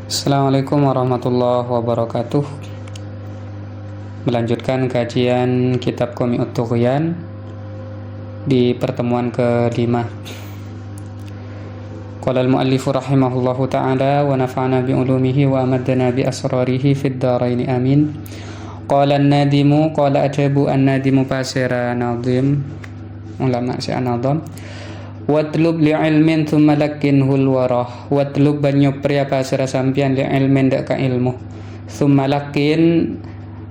Assalamualaikum warahmatullahi wabarakatuh. Melanjutkan kajian kitab Qami'ut Tughyan di pertemuan kelima. Qala al-muallifu rahimahullahu ta'ala wa nafa'ana bi ulumihi wa amaddana bi asrarihi fid dharain amin. Qala an-nadimu qala ajabu an-nadimu pasira nadim ulama si an-nadam watlub li ilmin thumma lakinhul warah. Watlub banyu priya pasira sampian li ilmin dak ka ilmu thumma lakin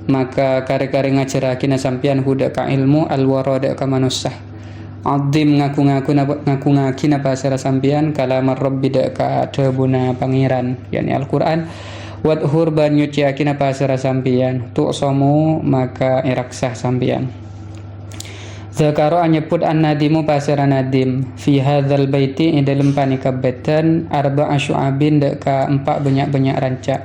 maka kare-kare ngajarakin sampian huda ka ilmu al wara dak ka manusah. Adim ngaku-ngaku na pasira sampian kalamar rabbi dak ka debuna pangeran yakni Al-Qur'an. Wadhur banyu ciakina pasira sampian tu'samu maka iraksah sampian. Zakaro anyebut an-nadimu pasira nadim fi hadzal baiti dalam panikabatan arba'a syu'abin deka 4 banyak-banyak rancak.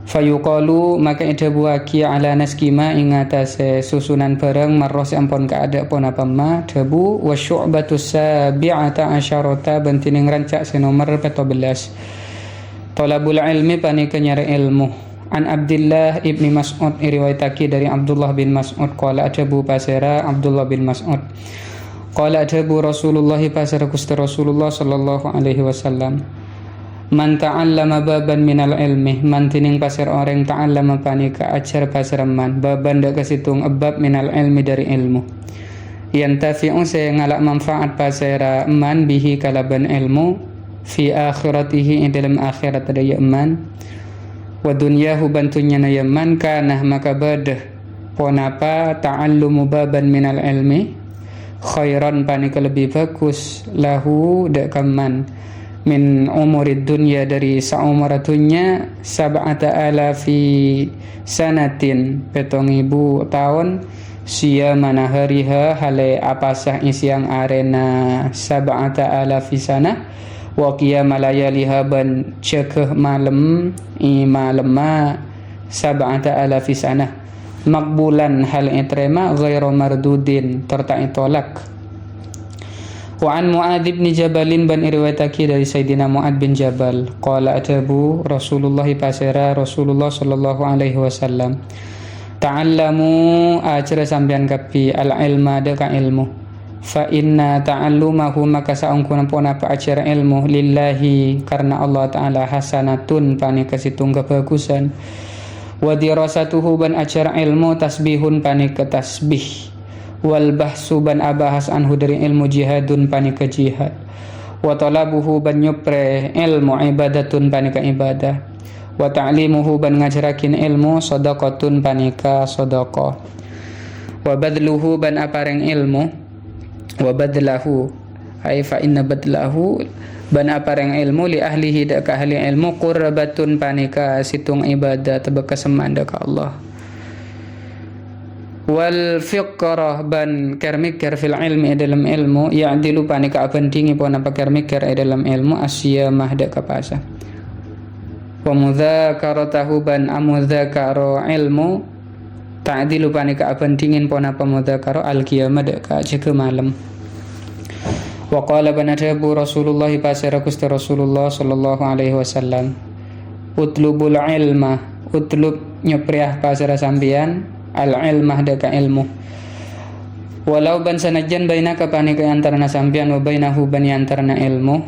Fayuqalu maka idabuaki ala naskima ingatase susunan bareng marros ampon ka ada pon apa ma debu wa syu'batu sabi'ata asyarata bantining rancak senomor 14. Talabul ilmi panika nyari ilmu. An Abdullah ibni Mas'ud riwayataki dari Abdullah bin Mas'ud qala ajabu pasera Abdullah bin Mas'ud qala ajabu Rasulullah pasera Gusti Rasulullah sallallahu alaihi wasallam man ta'allama baban minal ilmi man tining pasir orang ta'allama panika ajar pasera man baban dak kasitung bab minal ilmi dari ilmu yantafi'u se ngalak manfaat pasera man bihi kalaban ilmu fi akhiratihi dalam akhirat ada man wa dunyahu bantunya na yaman kana maka badah ponapa ta'allumu baban minal ilmi khairan panika lebih bagus lahu dakaman min umurid dunya dari saumuratunya sab'ata alafi sanatin 7.000 tahun siyamana hariha hale apasah isiang arena sab'ata alafi sana wa qiyama layaliha ban cekeh malam imalema sab'ata alafi sanah makbulan hal itrema ghairu mardudin tertai tolak. Wa an Mu'adz bin Jabalin ban riwayataki dari Sayyidina Mu'adz bin Jabal qala atabu Rasulullah pasera Rasulullah sallallahu alaihi wasallam ta'allamu ajra sampean kapi al ilma daka ilmu fa inna ta'allumahu maka saungkuna pona pa ajar ilmu lillahi karena Allah Ta'ala hasanatun panika situng kebagusan wa dirasatuhu ban ajar ilmu tasbihun panika tasbih wal bahsu ban abahas anhu dari ilmu jihadun panika jihad wa talabuhu ban nyupre ilmu ibadatun panika ibadah wa ta'limuhu ban ngajarakin ilmu sadaqatun panika sadaqah wa badluhu ban apareng ilmu wa badlahu ay fa inna badlahu ban apareng ilmu li ahlihi dak ahli ilmu qurbatun panika situng ibadah tebekas semanda ka Allah wal fiqrah ban kermikir fil ilmi dalam ilmu ya'dilu panika abandingi pon apa kermikir dalam ilmu asyamah dak kapasa wa mudzakaratahu ban amudzakaro ilmu ta'dilu panika abandingin pon apa mudzakaro al-qiyamah dak ka jeke malam. Wa qala banadabu Rasulullah pasira Gusti Rasulullah sallallahu alaihi wasallam utlubul ilma utlub nyepriah pasira sambian al ilmah dak ka ilmu walau ban sanajan bainaka panika antarana sambian wa bainahu ban antarana ilmu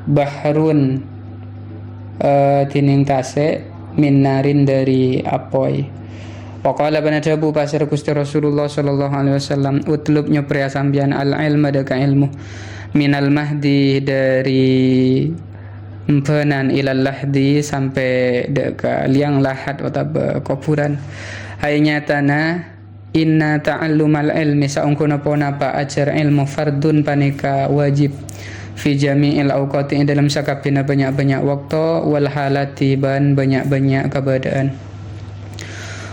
bahrun tining tase min narin dari apoy. Waqala banadabu pasir Gusti Rasulullah sallallahu alaihi wasallam utlub nyepriya sambian al ilma daka ilmu minal mahdi dari empenan ilal lahdi sampai deka liang lahat atau kuburan hayanya tanah inna ta'allumal ilmi saungkuna pona pa ajar ilmu fardun panika wajib fi jami'il awqati dalam sakapina banyak-banyak waktu wal halati ban banyak-banyak keadaan.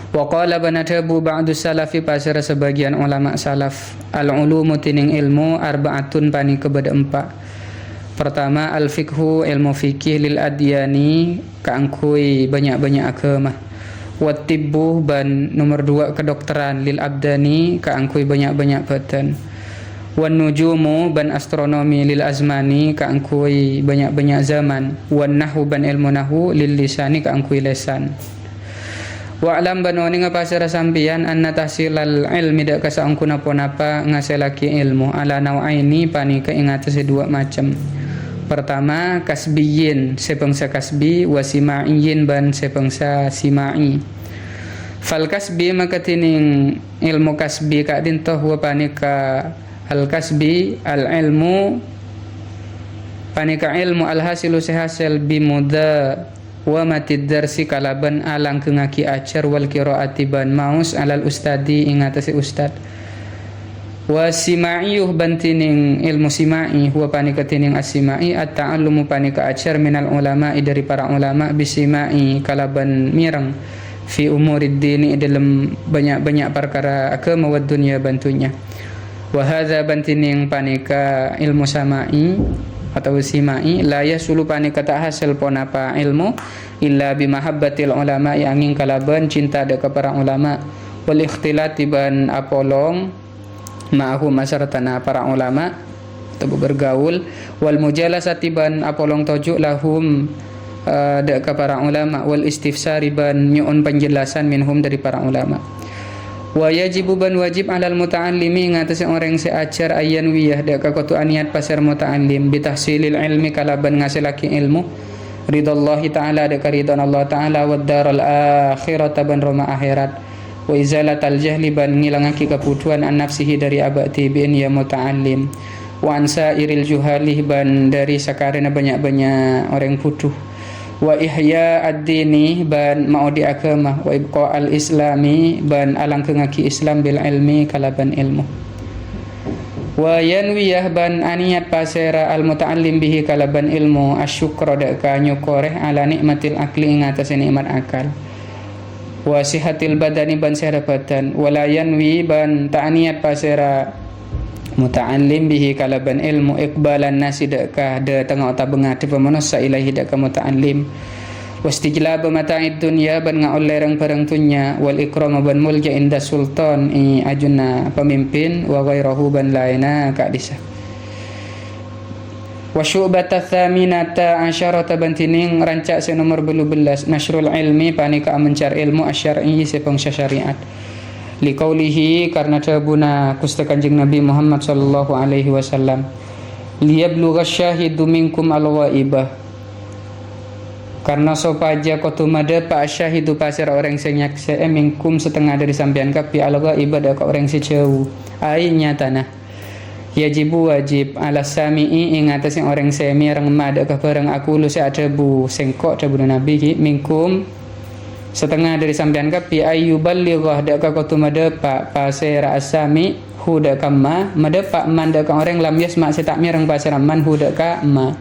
Wa qala banadabu ba'du salafi pasira sebagian ulama salaf al-ulumu tining ilmu arba'atun panika bada 4. Pertama al-fiqhu ilmu fikih lil adyani kaangkui banyak-banyak agama. Wa tibbu ban nomor 2 kedokteran lil abdani kaangkui banyak-banyak badan. wan nujumu ban astronomi lil azmani ka angkui banyak-banyak zaman, wan nahwu ban ilmu nahwu lil lisani ka angkui lisan. Wa alam banoni ngapasara sampian anna tahsilal ilmi dak ka saangkuna ponapa ngaselaki ilmu ala nau'aini panika ing atase dua macam. Pertama kasbiyin sepengsa kasbi wa simaiyin ban sepengsa simai. Fal kasbi maka tining ilmu kasbi ka dintoh wa panika al kasbi al ilmu panika ilmu al hasilu sehasil bimuda wa matid darsi kalaban alang kengaki acar wal qiraati ban maus alal ustadi ing atase ustad. Wa sima'iyuh bantining ilmu simai huwa panika tining as-simai at-ta'allumu panika acar minal ulama'i dari para ulama bisimai kalaban mirang fi umurid dini dalam banyak-banyak perkara agama wa dunya bantunya. Wa hadza bantining panika ilmu samai atau simai la yasulu panika tak hasil ponapa ilmu illa bimahabbatil ulama angin kalaban cinta dek para ulama wal ikhtilati ban apolong ma'ahu masyaratana para ulama atau bergaul wal mujalasati ban apolong tojuk lahum dek para ulama wal istifsari ban nyu'un penjelasan minhum dari para ulama. Wa yajibu ban wajib alal muta'allimi ngatasi orang seajar ayan wiyah dak kakutu aniat pasar muta'allim bitahsilil ilmi kalaban ngasilaki ilmu ridallahi ta'ala dak ridwan Allah ta'ala wad daral akhirata ban roma akhirat wa izalatal jahli ban ngilangaki keputuan an nafsihi dari abati bin ya muta'allim wa ansairil juhalih ban dari sakarena banyak-banyak orang putuh wa ihya ad-dini ban maudi agama wa ibqa al-islami ban alang kengaki Islam bil ilmi kalaban ilmu wa yanwiyah ban aniat pasera al-muta'allim bihi kalaban ilmu asyukra daka nyukoreh ala nikmatil akli ing atase nikmat akal wa sihatil badani ban sehat badan wala yanwi ban ta'aniat pasera muta'allim bihi kalaban ilmu iqbalan nasi daka de tengah otak bengati pemenusa ilahi daka muta'allim wastijlab mata'id dunya ban ngaul lerang barang dunya wal ikram ban mulja inda sultan ajuna pemimpin wa ghairahu ban laina ka disa wa syu'bata thaminata asyarata bantining rancak se nomor 12 nasrul ilmi panika mencar ilmu asyar'i sepeng syariat liqaulihi karena tabuna kusta Kanjeng Nabi Muhammad sallallahu alaihi wasallam liyablugha syahidu minkum al-ghaibah karena sopaja kotumada pa syahidu pasir orang sing nyakse minkum setengah dari sampean kapi al-ghaibah dak orang sejauh ai nyatana yajibu wajib ala sami'i ing atas orang semi rang mada ka bareng aku lu sa'adabu sengkok tabu nabi ki minkum setengah dari sampean kapi ayyuballighah dak ka kotumada pa pasira asami huda kamma madapa manda ka orang lam yasma setak mirang pasira man huda ka ma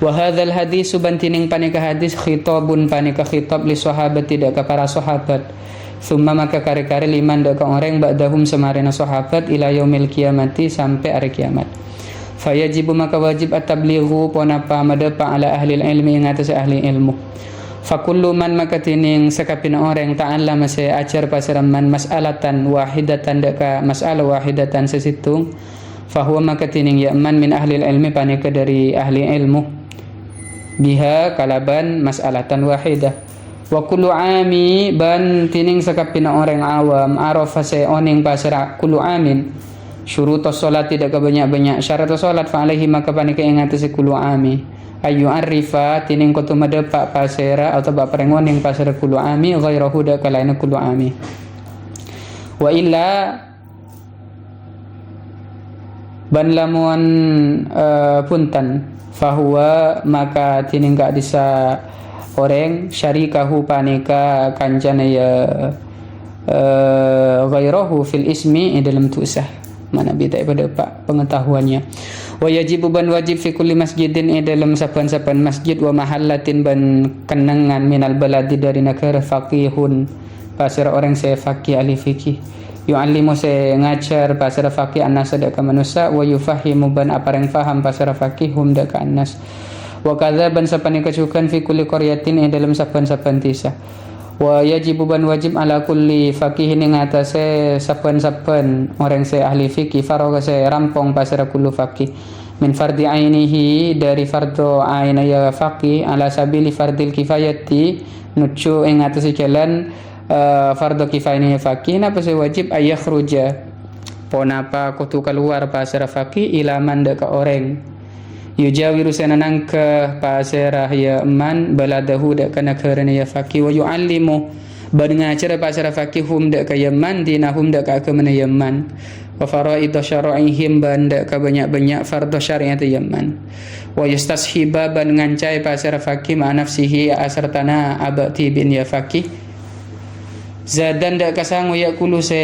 wa hadzal hadis bantining panika hadis khitabun panika khitab li sahabati dak ka para sahabat summa maka kare-kare liman dak ka orang ba'dahum samarena sahabat ila yaumil qiyamati sampai hari kiamat fayajibu maka wajib at-tablighu ponapa madapa ala ahli ilmi ing atas ahli ilmu fakullu man maka tining sakapina orang ta'allama se ajar pasaraman mas'alatan wahidatan daka mas'alah wahidatan sesitung fahuwa maka tining ya'man min ahli ilmi panika dari ahli ilmu biha kalaban mas'alatan wahidah wa kullu ami ban tining sakapina orang awam arafa se oning pasara kullu amin syurutus salat tidak banyak-banyak syarat salat fa alaihi maka panika ing atase kullu ami ayu arifa tining kotu madepa pasera atau ba parengoning pasera kullu ami ghairahu da kalaina kullu ami wa illa ban lamun puntan fahuwa maka tining gak disa orang syarikahu panika kanjana ya ghairahu fil ismi dalam tu'sah mana beda pada pak pengetahuannya wa yajibu ban wajib fi kulli masjidin dalam saban-saban masjid wa mahallatin ban kenangan minal baladi dari negara faqihun pasir orang saya faqih ahli fikih yu'allimu saya ngajar pasir faqih annas dak manusia wa yufahimu ban apareng faham pasir faqihum dak annas wa kadza ban sapane kecukan fi kulli qaryatin dalam saban-saban desa Wa yajibu ban wajib ala kulli faqih ning atase saben-saben orang se ahli fikih faroga se rampong pasara kullu faqih min fardi ainihi dari fardu ain ya faqih ala sabili fardil kifayati nucu ing atase jalan fardu kifayah faqih napa se wajib ayakhruja ponapa kutu keluar pasara faqih ila manda ka orang yujawiru sananang ke pasarah ya man baladahu dak kana kerana ya faqih wa yuallimu ban ngajar pasarah faqih hum dak ka yaman dinahum dak ka mana yaman wa faraid syara'ihim ban dak ka banyak-banyak fardhu syariat yaman wa yastashiba ban ngancai pasarah faqih ma nafsihi asartana abati bin ya faqih zadan dak kasangu yakulu se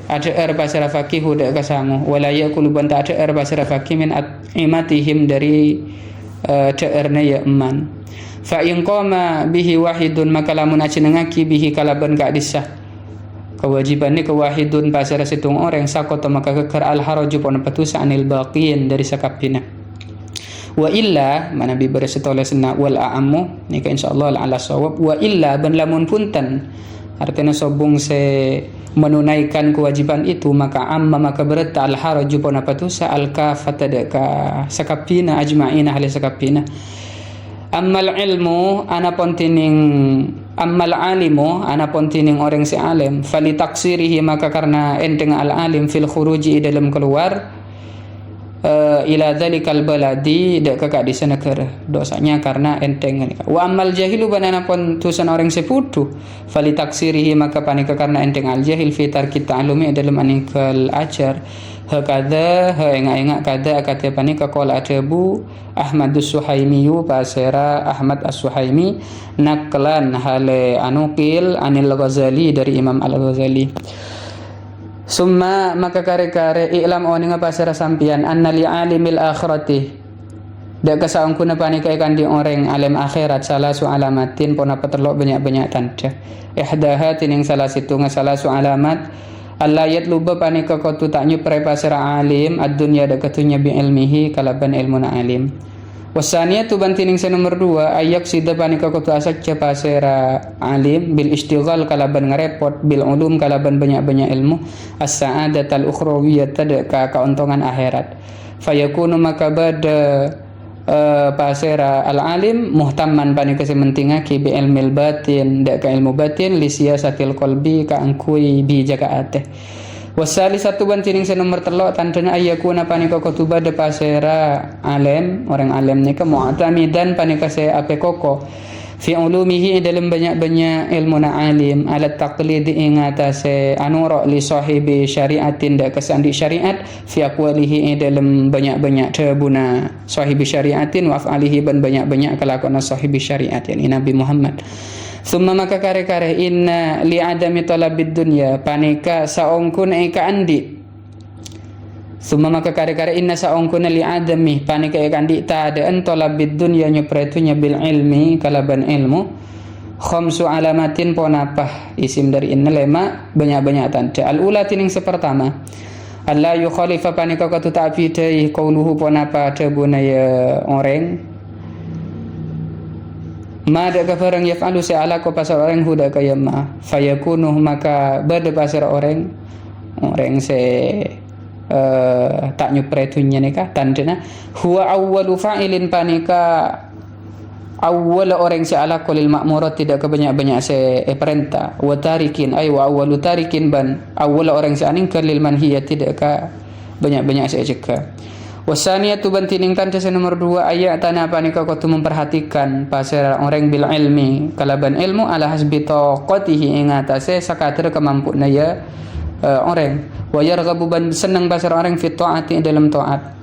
ada pasara faqih dak kasangu wala yakulu ban tak ada pasara faqih min imatihim dari ta'arna ya man fa in qama bihi wahidun maka lamun acenengaki bihi kalaban ka disah kewajiban ni kewahidun pasara situng orang sakota maka kekar al haraju pon patusa anil baqiin dari sakapina wa illa mana bi bersetolasna wal a'ammu nika insyaallah ala sawab wa illa ban lamun punten artinya sobung se menunaikan kewajiban itu maka amma maka berat al haraju pon apa tu sa al kafata deka sakapina ajma'ina ahli sakapina ammal ilmu ana pontining ammal alimu ana pontining orang si alim fali taksirihi maka karena enteng al alim fil khuruji dalam keluar ila dzalikal baladi dak kakak di sana ker dosanya karena enteng ni wa amal jahilu banana pon tusan orang seputu fali taksirihi maka panika karena enteng al jahil fi tarki ta'lumi dalam anikal ajar hakadha enga kada akate panika qala atabu Ahmadus Suhaimi pasera Ahmad As-Suhaimi naklan hale anukil anil Ghazali dari Imam Al-Ghazali summa maka kare-kare i'lam oninga pasara sampian anna li alimil akhirati dak kasaung kuna panika ikan di orang alim akhirat salasu alamatin pona petelok banyak-banyak tanda ihdaha tining salah situ salasu alamat Allah yatluba panika kotu tak nyupre pasara alim ad-dunya dak katunya bi ilmihi kalaban ilmuna alim wasaniyatu bantining se nomor 2 ayak sida panika kotu asacca pasera alim bil istighal kalaban ngarepot bil ulum kalaban banyak-banyak ilmu as-sa'adatal ukhrawiyyah ka keuntungan akhirat fayakunu maka bada pasera al alim muhtamman panika se mentingake bi ilmil batin dak ka ilmu batin li siyasatil qalbi ka angkui bi jakaate wasali satu bantining se nomor telok tandana ayakuna panika kutuba de pasera alim orang alim ni ke mu'tamidan panika se ape koko fi ulumihi dalam banyak-banyak ilmu na alim ala taqlid ingata se anuro li sahibi syariatin dak kesandi syariat fi aqwalihi dalam banyak-banyak tabuna sahibi syariatin wa af'alihi ban banyak-banyak kelakuan sahibi syariat yakni Nabi Muhammad. Summa maka kare-kare inna li adami talabid dunya panika saongkun eka andi summa maka kare-kare inna saongkun li adami panika eka andi ta ada talabid dunya nyopretunya bil ilmi kalaban ilmu khamsu alamatin ponapah isim dari inna lema banyak-banyak tanda al ula tining sepertama alla yukhalifa panika katu ta'fidai qauluhu ponapa tabuna ya orang ma dak kafarang yaf'alu sa'ala ko pasal orang huda kayama fayakunu maka bade pasal orang se tak nyupretunya nikah tandena huwa awwalu fa'ilin panika awwal orang sa'ala ko lil ma'murat tidak kebanyak-banyak se perintah wa tarikin ay wa awwalu tarikin ban awwal orang sa'aning lil manhiyat tidak ka banyak-banyak se cegah wasaniyatu bantining tanda nomor 2 ayat tanah panika kau memperhatikan pasal orang bil ilmi kalaban ilmu ala hasbi taqatihi ingatase sakatir kemampuan ya orang wa yarghabu ban senang pasal orang fi taati dalam taat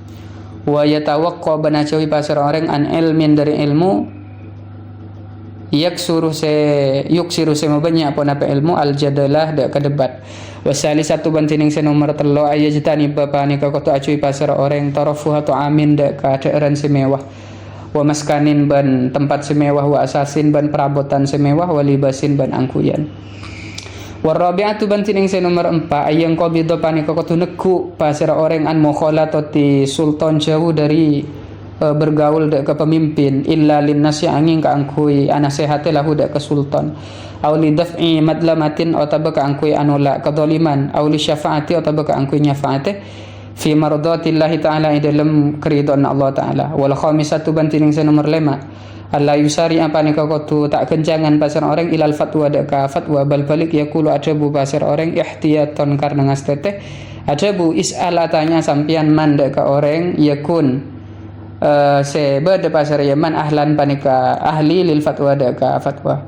wa yatawaqqa banacawi pasal orang an ilmin dari ilmu yuksiru se banyak pun apa ilmu al jadalah dak kedebat wasali satu bantining se nomor 3 ayajtani bapa ni ka kotu acui pasar orang tarafuha tu amin dak keadaan semewah wa maskanin ban tempat semewah wa asasin ban perabotan semewah wa libasin ban angkuyan warabi'atu bantining se nomor 4 ayang qabidha panika kotu neku pasar orang an mukhalatati sultan jauh dari bergaul dek ke pemimpin, illa linnas yang angin ka angkui anasehate lahu dek ke sultan, aw li daf'i madlamatin atau tabaka angkui anula kedzaliman, aw li syafaati atau tabaka angkui nyafaate fi mardatillahi ta'ala dalam keridhaan Allah ta'ala. Wal khamisatu bantining nomor 5, Allah yusari apa ni kau tu tak kencangan pasar orang ilal fatwa deka fatwa bal balik yaqulu ajabu pasar orang ihtiyatan karena ngastete ajabu is'al tanya sampian man deka orang yakun sebe de pasar Yaman ahlan panika ahli lil fatwa deka fatwa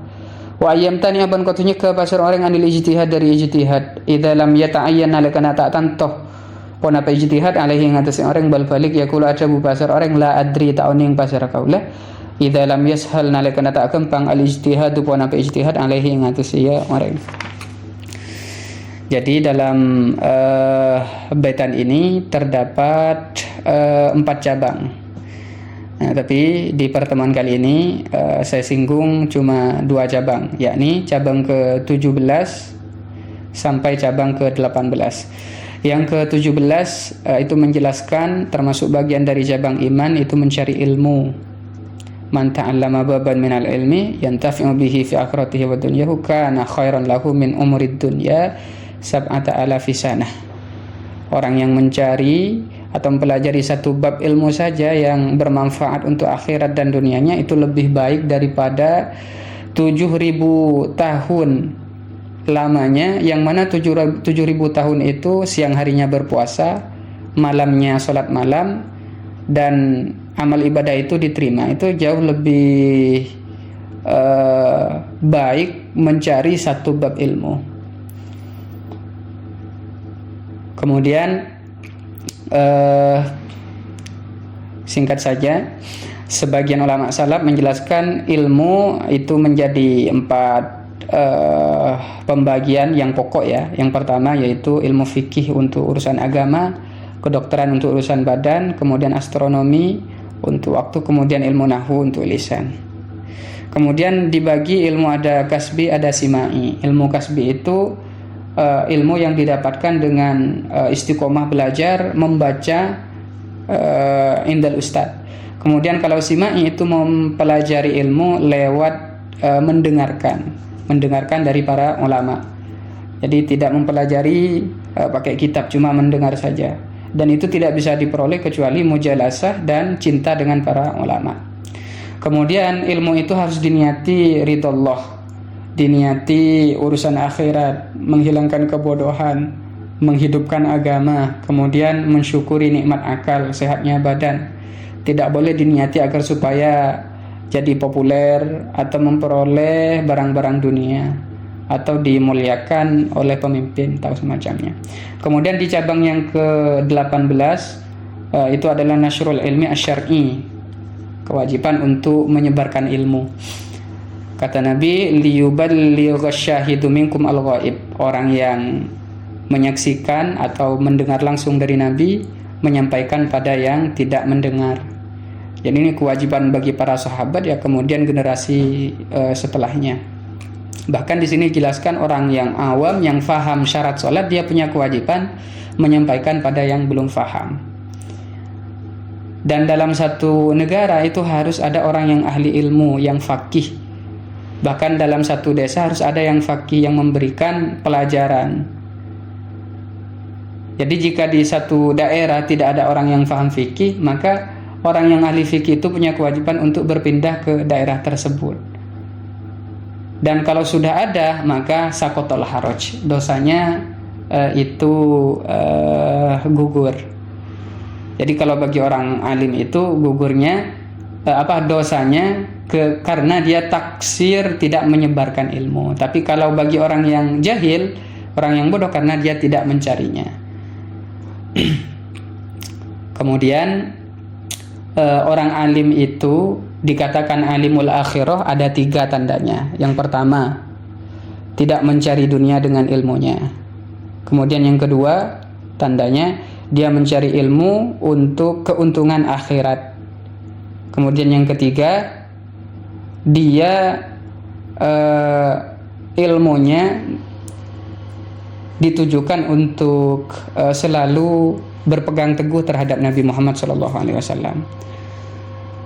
wa ayyam tani aban kotunya ke pasar orang anil ijtihad dari ijtihad idza lam yata'ayyan alakana tak tantoh pon apa ijtihad alaihi ngatas orang bal balik yaqulu ajabu pasar orang la adri ta'uning pasar kaula idza lam yashal nalika tak kempang al ijtihad pun apa ijtihad alaihi ngatus ya orang. Jadi dalam baitan ini terdapat 4 cabang. Nah, tapi di pertemuan kali ini saya singgung cuma 2 cabang, yakni cabang ke-17 sampai cabang ke-18. Yang ke-17 itu menjelaskan termasuk bagian dari cabang iman itu mencari ilmu. Man ta'allama baban minal ilmi yantafi'u bihi fi akhiratihi wa dunyahu kana khairan lahu min umurid dunya sab'ata alafi sanah. Orang yang mencari atau mempelajari satu bab ilmu saja yang bermanfaat untuk akhirat dan dunianya itu lebih baik daripada 7.000 tahun lamanya, yang mana 7.000 tahun itu siang harinya berpuasa, malamnya sholat malam, dan amal ibadah itu diterima. Itu jauh lebih baik mencari satu bab ilmu. Kemudian singkat saja, sebagian ulama salaf menjelaskan ilmu itu menjadi 4 pembagian yang pokok ya. Yang pertama yaitu ilmu fikih untuk urusan agama, kedokteran untuk urusan badan, kemudian astronomi untuk waktu, kemudian ilmu nahwu untuk lisan. Kemudian dibagi ilmu ada kasbi, ada simai. Ilmu kasbi itu ilmu yang didapatkan dengan istiqomah belajar, membaca indal ustad. Kemudian kalau simai itu mempelajari ilmu lewat mendengarkan dari para ulama. Jadi tidak mempelajari pakai kitab, cuma mendengar saja. Dan itu tidak bisa diperoleh kecuali mujalasah dan cinta dengan para ulama. Kemudian ilmu itu harus diniati ridha Allah, diniati urusan akhirat, menghilangkan kebodohan, menghidupkan agama, kemudian mensyukuri nikmat akal, sehatnya badan. Tidak boleh diniati agar supaya jadi populer atau memperoleh barang-barang dunia atau dimuliakan oleh pemimpin atau semacamnya. Kemudian di cabang yang ke-18 itu adalah nasyrul ilmi asyar'i, kewajiban untuk menyebarkan ilmu. Kata Nabi, liyuballighash syahidu minkum al-ghaib. Orang yang menyaksikan atau mendengar langsung dari Nabi menyampaikan pada yang tidak mendengar. Jadi ini kewajiban bagi para sahabat ya, kemudian generasi setelahnya. Bahkan di sini dijelaskan orang yang awam yang faham syarat sholat, dia punya kewajiban menyampaikan pada yang belum faham. Dan dalam satu negara itu harus ada orang yang ahli ilmu, yang faqih. Bahkan dalam satu desa harus ada yang faqih yang memberikan pelajaran. Jadi jika di satu daerah tidak ada orang yang faham fikih, maka orang yang ahli fikih itu punya kewajiban untuk berpindah ke daerah tersebut. Dan kalau sudah ada, maka sakotol haraj, dosanya itu gugur. Jadi kalau bagi orang alim itu gugurnya dosanya karena dia taksir tidak menyebarkan ilmu. Tapi kalau bagi orang yang jahil, orang yang bodoh karena dia tidak mencarinya. Kemudian orang alim itu dikatakan alimul akhirah ada 3 tandanya. Yang pertama, tidak mencari dunia dengan ilmunya. Kemudian yang kedua, tandanya dia mencari ilmu untuk keuntungan akhirat. Kemudian yang ketiga, dia ilmunya ditujukan untuk selalu berpegang teguh terhadap Nabi Muhammad SAW.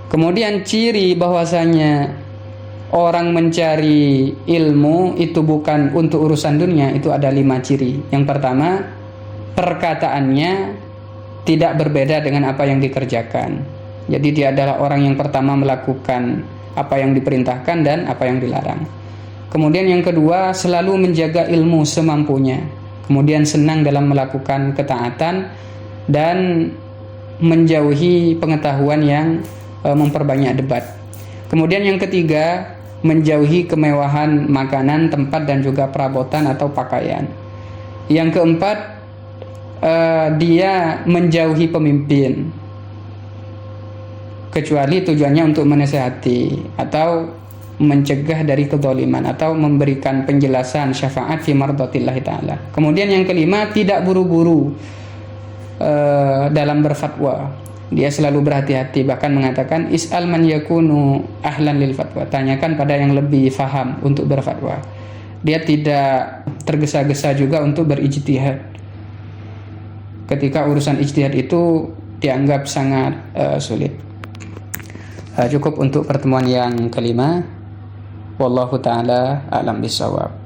Kemudian ciri bahwasanya orang mencari ilmu itu bukan untuk urusan dunia, itu ada 5 ciri. Yang pertama, perkataannya tidak berbeda dengan apa yang dikerjakan. Jadi dia adalah orang yang pertama melakukan apa yang diperintahkan dan apa yang dilarang. Kemudian yang kedua, selalu menjaga ilmu semampunya. Kemudian senang dalam melakukan ketaatan dan menjauhi pengetahuan yang memperbanyak debat. Kemudian yang ketiga, menjauhi kemewahan makanan, tempat dan juga perabotan atau pakaian. Yang keempat, dia menjauhi pemimpin, kecuali tujuannya untuk menasihati atau mencegah dari kezaliman atau memberikan penjelasan syafaat fi mardatillah ta'ala. Kemudian yang kelima, tidak buru-buru dalam berfatwa. Dia selalu berhati-hati, bahkan mengatakan is'al man yakunu ahlan lil fatwa, tanyakan pada yang lebih faham untuk berfatwa. Dia tidak tergesa-gesa juga untuk berijtihad ketika urusan ijtihad itu dianggap sangat sulit. Cukup untuk pertemuan yang kelima. Wallahu ta'ala a'lam bishawab.